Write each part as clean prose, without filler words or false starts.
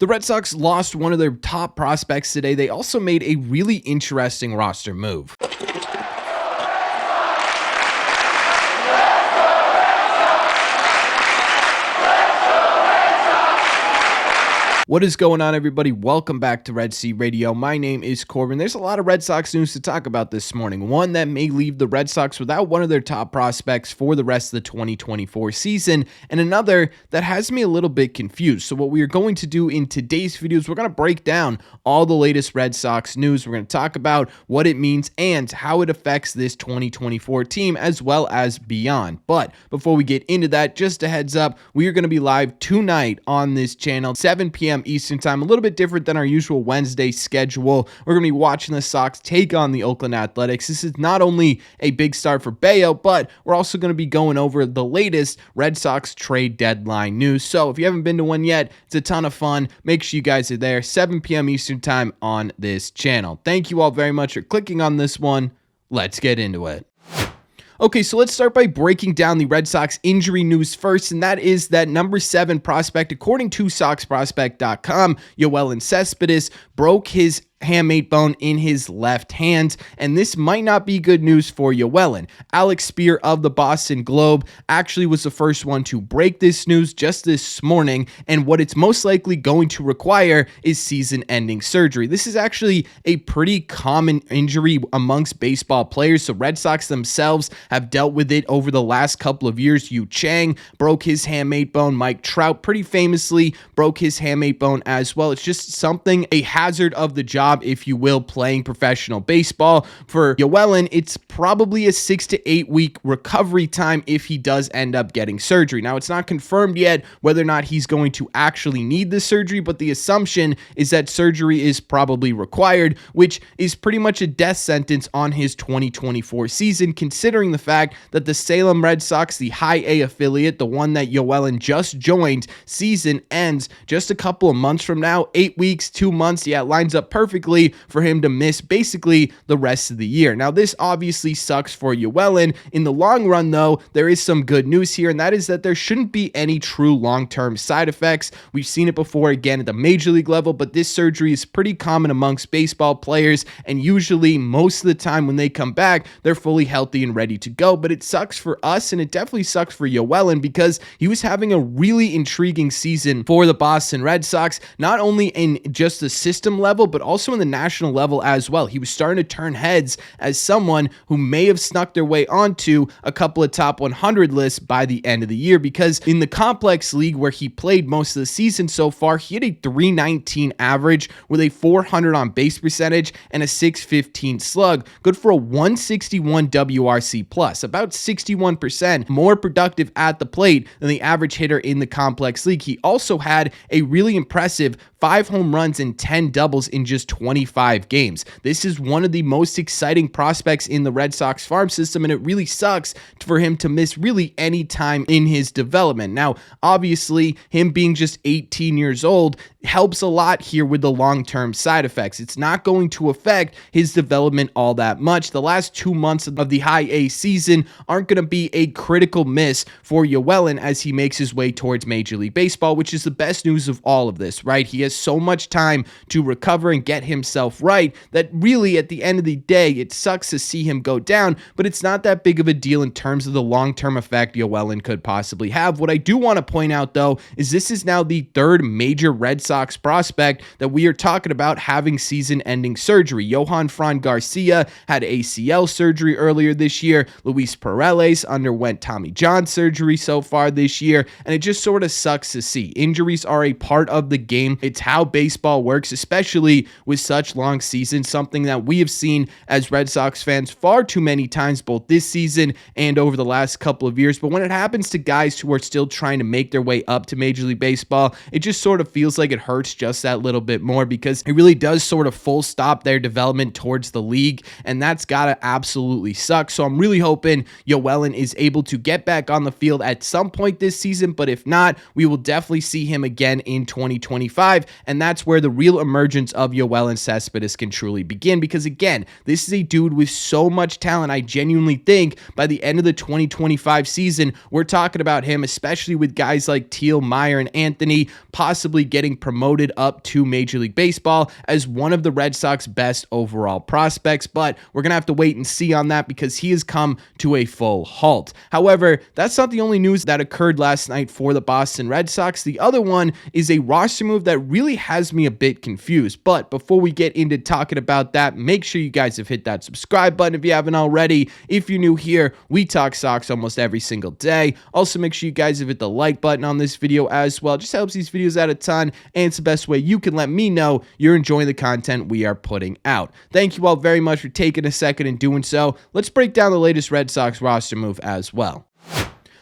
The Red Sox lost one of their top prospects today. They also made a really interesting roster move. What is going on, everybody? Welcome back to Red Sea Radio. My name is Corbin. There's a lot of Red Sox news to talk about this morning. One that may leave the Red Sox without one of their top prospects for the rest of the 2024 season, and another that has me a little bit confused. So what we are going to do in today's video is we're going to break down all the latest Red Sox news. We're going to talk about what it means and how it affects this 2024 team as well as beyond. But before we get into that, just a heads up, we are going to be live tonight on this channel, 7 p.m. Eastern time, a little bit different than our usual Wednesday schedule. We're going to be watching the Sox take on the Oakland Athletics. This is not only a big start for Bayo, but we're also going to be going over the latest Red Sox trade deadline news. So if you haven't been to one yet, it's a ton of fun. Make sure you guys are there, 7 p.m. Eastern time on this channel. Thank you all very much for clicking on this one. Let's get into it. Okay, so let's start by breaking down the Red Sox injury news first, and that is that number 7 prospect, according to SoxProspect.com, Yoeilin Cespedes broke his hamate bone in his left hand, and this might not be good news for Yoeilin. Alex Spear of the Boston Globe actually was the first one to break this news just this morning, and what it's most likely going to require is season-ending surgery. This is actually a pretty common injury amongst baseball players, so Red Sox themselves have dealt with it over the last couple of years. Yu Chang broke his hamate bone. Mike Trout pretty famously broke his hamate bone as well. It's just something, a hazard of the job, if you will, playing professional baseball. For Yoeilin, it's probably a 6 to 8 week recovery time if he does end up getting surgery. Now, it's not confirmed yet whether or not he's going to actually need the surgery, but the assumption is that surgery is probably required, which is pretty much a death sentence on his 2024 season, considering the fact that the Salem Red Sox, the High A affiliate, the one that Yoeilin just joined, season ends just a couple of months from now, 8 weeks, 2 months. Yeah, it lines up perfectly for him to miss basically the rest of the year. Now, this obviously sucks for Yoeilin. In the long run, though, there is some good news here, and that is that there shouldn't be any true long-term side effects. We've seen it before, again, at the major league level, but this surgery is pretty common amongst baseball players, and usually, most of the time when they come back, they're fully healthy and ready to go. But it sucks for us, and it definitely sucks for Yoeilin because he was having a really intriguing season for the Boston Red Sox, not only in just the system level, but also in the national level as well. He was starting to turn heads as someone who may have snuck their way onto a couple of top 100 lists by the end of the year, because in the complex league where he played most of the season so far, he had a 319 average with a 400 on base percentage and a 615 slug, good for a 161 WRC plus, about 61% more productive at the plate than the average hitter in the complex league. He also had a really impressive 5 home runs and 10 doubles in just 25 games. This is one of the most exciting prospects in the Red Sox farm system, and it really sucks for him to miss really any time in his development. Now, obviously, him being just 18 years old helps a lot here with the long-term side effects. It's not going to affect his development all that much. The last 2 months of the High A season aren't going to be a critical miss for Yoeilin as he makes his way towards Major League Baseball, which is the best news of all of this, right? He has so much time to recover and get himself right that really, at the end of the day, it sucks to see him go down, but it's not that big of a deal in terms of the long-term effect Yoeilin could possibly have. What I do want to point out, though, is this is now the third major Red Sox prospect that we are talking about having season-ending surgery. Johan Fran Garcia had ACL surgery earlier this year. Luis Perales underwent Tommy John surgery so far this year, and it just sort of sucks to see. Injuries are a part of the game. It's how baseball works, especially with such long seasons, something that we have seen as Red Sox fans far too many times, both this season and over the last couple of years. But when it happens to guys who are still trying to make their way up to Major League Baseball, it just sort of feels like it hurts just that little bit more, because it really does sort of full stop their development towards the league, and that's gotta absolutely suck. So I'm really hoping Yoeilin is able to get back on the field at some point this season, but if not, we will definitely see him again in 2025 and that's where the real emergence of Yoeilin Cespedes can truly begin, because again, this is a dude with so much talent. I genuinely think by the end of the 2025 season, we're talking about him, especially with guys like Teal, Meyer, and Anthony possibly getting promoted up to Major League Baseball as one of the Red Sox best overall prospects, but we're going to have to wait and see on that because he has come to a full halt. However, that's not the only news that occurred last night for the Boston Red Sox. The other one is a roster move that really has me a bit confused, but before we get into talking about that, make sure you guys have hit that subscribe button if you haven't already. If you're new here, we talk Sox almost every single day. Also, make sure you guys have hit the like button on this video as well. It just helps these videos out a ton, and it's the best way you can let me know you're enjoying the content we are putting out. Thank you all very much for taking a second and doing so. Let's break down the latest Red Sox roster move as well.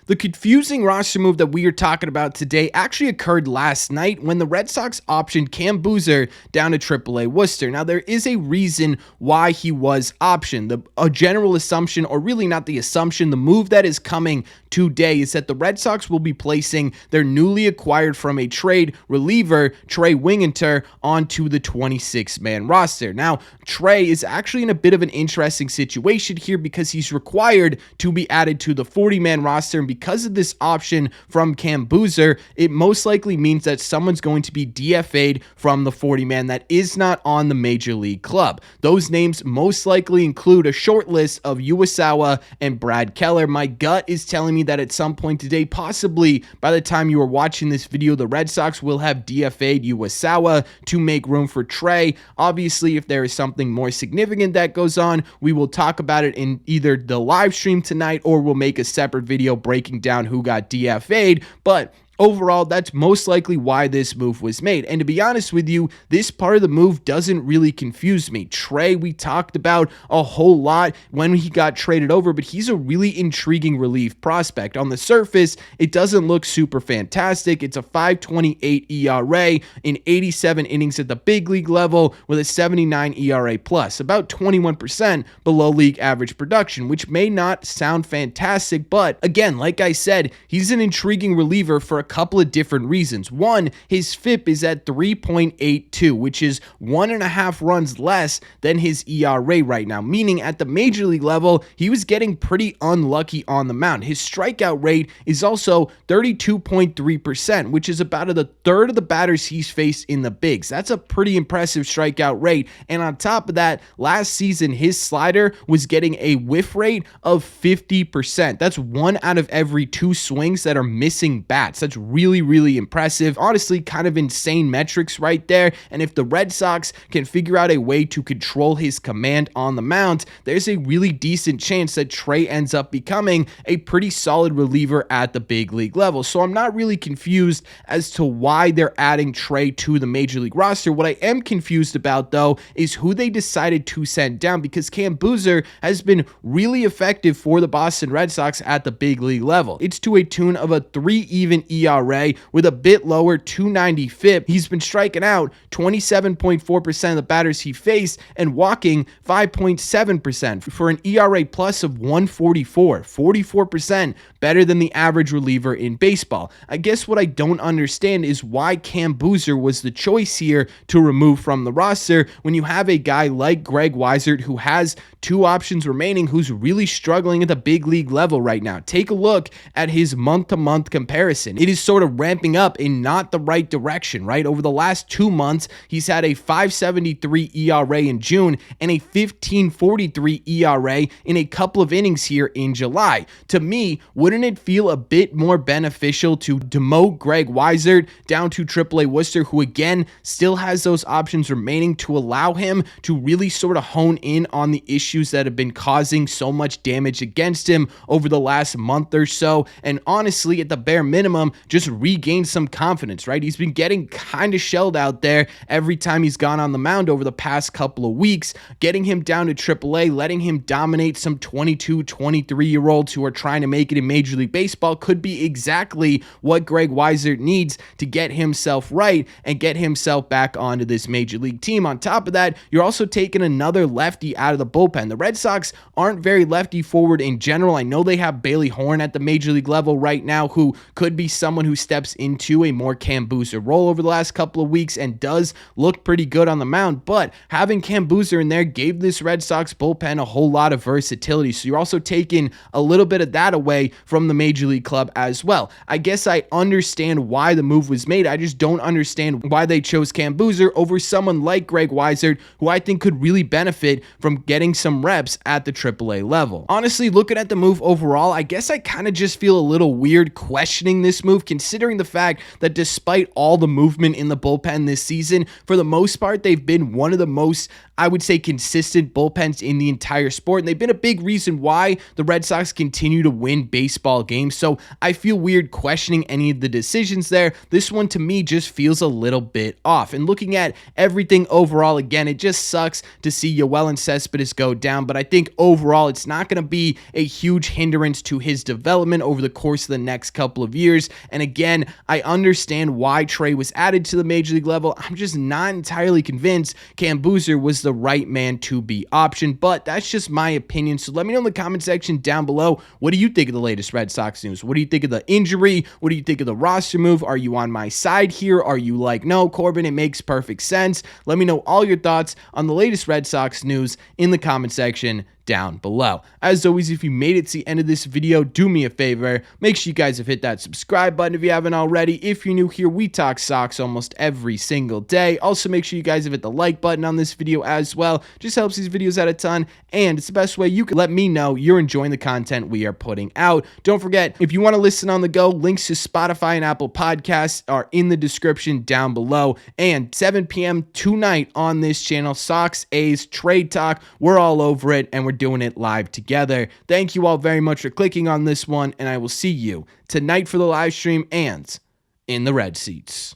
The confusing roster move that we are talking about today actually occurred last night when the Red Sox optioned Cam Booser down to AAA Worcester. Now, there is a reason why he was optioned. A general assumption, or really not the assumption, the move that is coming today is that the Red Sox will be placing their newly acquired from a trade reliever, Trey Wingenter, onto the 26-man roster. Now, Trey is actually in a bit of an interesting situation here because he's required to be added to the 40-man roster, and because of this option from Cam Booser, it most likely means that someone's going to be DFA'd from the 40-man that is not on the Major League club. Those names most likely include a short list of Uwasawa and Brad Keller. My gut is telling me that at some point today, possibly by the time you are watching this video, the Red Sox will have DFA'd Uwasawa to make room for Trey. Obviously, if there is something more significant that goes on, we will talk about it in either the live stream tonight or we'll make a separate video breaking down who got DFA'd, but overall, that's most likely why this move was made. And to be honest with you, this part of the move doesn't really confuse me. Trey, we talked about a whole lot when he got traded over, but he's a really intriguing relief prospect. On the surface, it doesn't look super fantastic. It's a 5.28 ERA in 87 innings at the big league level with a 79 ERA plus, about 21% below league average production, which may not sound fantastic, but again, like I said, he's an intriguing reliever for a couple of different reasons. One, his FIP is at 3.82, which is 1.5 runs less than his ERA right now, meaning at the major league level, he was getting pretty unlucky on the mound. His strikeout rate is also 32.3%, which is about a third of the batters he's faced in the bigs. That's a pretty impressive strikeout rate. And on top of that, last season, his slider was getting a whiff rate of 50%. That's 1 out of every 2 swings that are missing bats. That's really, really impressive. Honestly, kind of insane metrics right there. And if the Red Sox can figure out a way to control his command on the mound, there's a really decent chance that Trey ends up becoming a pretty solid reliever at the big league level. So I'm not really confused as to why they're adding Trey to the Major League roster. What I am confused about, though, is who they decided to send down, because Cam Booser has been really effective for the Boston Red Sox at the big league level. It's to a tune of a 3 even ERA with a bit lower 290 FIP. He's been striking out 27.4% of the batters he faced and walking 5.7% for an ERA plus of 144, 44% better than the average reliever in baseball. I guess what I don't understand is why Cam Booser was the choice here to remove from the roster when you have a guy like Greg Weissert who has 2 options remaining, who's really struggling at the big league level right now. Take a look at his month-to-month comparison. It is sort of ramping up in not the right direction, right? Over the last 2 months, he's had a 5.73 ERA in June and a 15.43 ERA in a couple of innings here in July. To me, wouldn't it feel a bit more beneficial to demote Greg Weissert down to AAA Worcester, who again still has those options remaining, to allow him to really sort of hone in on the issues that have been causing so much damage against him over the last month or so, and honestly, at the bare minimum, just regain some confidence, right? He's been getting kind of shelled out there every time he's gone on the mound over the past couple of weeks. Getting him down to AAA, letting him dominate some 22, 23-year-olds who are trying to make it in Major League Baseball could be exactly what Greg Weissert needs to get himself right and get himself back onto this Major League team. On top of that, you're also taking another lefty out of the bullpen. The Red Sox aren't very lefty forward in general. I know they have Bailey Horn at the Major League level right now, who could be someone someone who steps into a more Cam Booser role over the last couple of weeks and does look pretty good on the mound, but having Cam Booser in there gave this Red Sox bullpen a whole lot of versatility. So you're also taking a little bit of that away from the Major League club as well. I guess I understand why the move was made. I just don't understand why they chose Cam Booser over someone like Greg Weissert, who I think could really benefit from getting some reps at the AAA level. Honestly, looking at the move overall, I guess I kind of just feel a little weird questioning this move, considering the fact that despite all the movement in the bullpen this season, for the most part, they've been one of the most, I would say, consistent bullpens in the entire sport. And they've been a big reason why the Red Sox continue to win baseball games. So I feel weird questioning any of the decisions there. This one to me just feels a little bit off. And looking at everything overall, again, it just sucks to see Yoeilin Cespedes go down. But I think overall, it's not going to be a huge hindrance to his development over the course of the next couple of years. And again, I understand why Trey was added to the Major League level. I'm just not entirely convinced Cam Booser was the right man to be optioned, but that's just my opinion. So let me know in the comment section down below, what do you think of the latest Red Sox news? What do you think of the injury? What do you think of the roster move? Are you on my side here? Are you like, no, Corbin, it makes perfect sense? Let me know all your thoughts on the latest Red Sox news in the comment section down below. As always, if you made it to the end of this video, do me a favor, make sure you guys have hit that subscribe button if you haven't already. If you're new here, we talk Sox almost every single day. Also, make sure you guys have hit the like button on this video as well. Just helps these videos out a ton, and it's the best way you can let me know you're enjoying the content we are putting out. Don't forget, if you want to listen on the go, links to Spotify and Apple Podcasts are in the description down below. And 7 p.m. tonight on this channel, Sox A's Trade Talk. We're all over it, and we're doing it live together. Thank you all very much for clicking on this one, and I will see you tonight for the live stream and in the red seats.